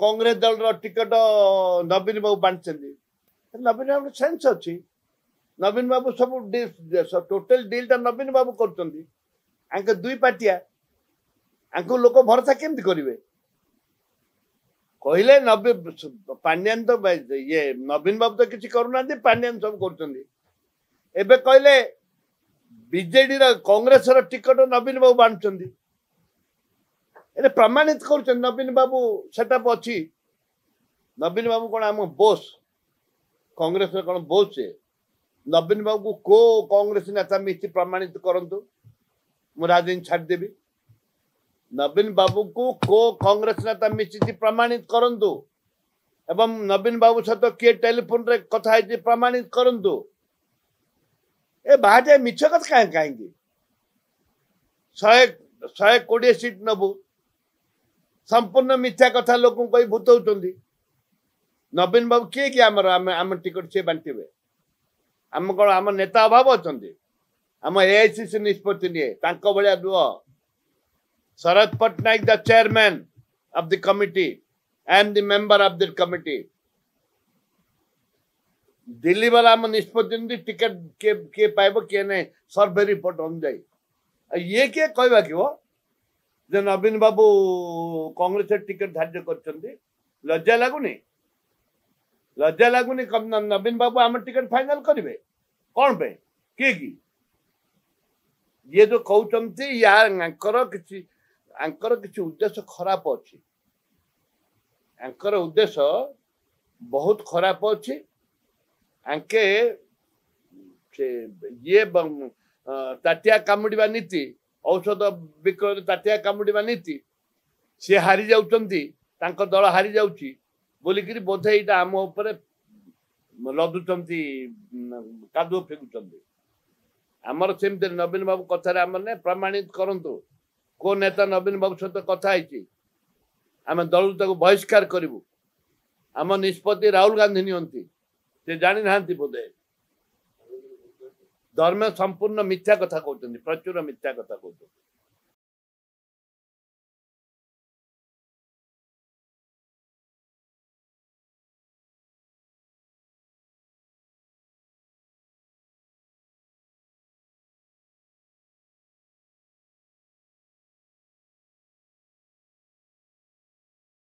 कांग्रेस दल टिकट नवीन बाबू बांटी नवीन बाबू सेन्स अच्छी नवीन बाबू सब टोटल डील टा नवीन बाबू कर दुई पार्टिया लोक भरोसा केमती करेंगे कहले नवीन पांड्यान तो ये नवीन बाबू तो किसी करूना पांड्यान सब कर कहले बीजेडी कांग्रेस टिकट नवीन बाबू बांटुंट ए प्रमाणित कर नवीन बाबू सेटअप अच्छी नवीन बाबू कौन आम बोस कांग्रेस कौन बोस से नवीन बाबू को कांग्रेस नेता मिस्त्री प्रमाणित करंतु मु राजनीति छाड़देवी नवीन बाबू को कांग्रेस नेता मिस्त्री प्रमाणित करंतु एवं नवीन बाबू सहित किए टेलीफोन रे कथा है प्रमाणित करंतु ए बाहर मिछ कथा कहीं 120 सीट नबू संपूर्ण मिथ्या कथा लोक भूतौं नवीन बाबू किए कि आम टिकट सी बांटे आम कौन आम नेता अभाव अच्छा आम एआईसीसी निष्पत्ति निए भाया नुह Sharad Pattanaik the chairman of the committee I am the member of the committee Delhi वाला आम निष्पत्ति टिकट किए पाइब किए नहीं सर्वे रिपोर्ट अनुजाई ये किए कहवा कि वो जे नवीन बाबू कांग्रेस टिकट धार्य कर लज्जा लगुनि नवीन बाबू आम टिकट फाइनल करेंगे कौन पे किए कि ये जो कहते यार किसी उद्देश्य खराब अच्छी उद्देश्य बहुत खराब अच्छी आंके ये ताटिया कामुड़ा नीति औषध विक्रय ताटिया कामुड़ा नीति सी हारी जाउछंती दल हारी जाउची बोलिकी बोधे यहाँ आम उपर लदुंट कादुओ फेकुंट आमर सेमती नवीन बाबू कथार आम प्रमाणित करंतु को नेता नवीन बाबू सहित कथा आम दल तक बहिष्कार करूँ आम निष्पत्ति राहुल गांधी नियंती से जानी ना बोधे धर्म संपूर्ण मिथ्या कथा कहते प्रचुर मिथ्या कथा कहते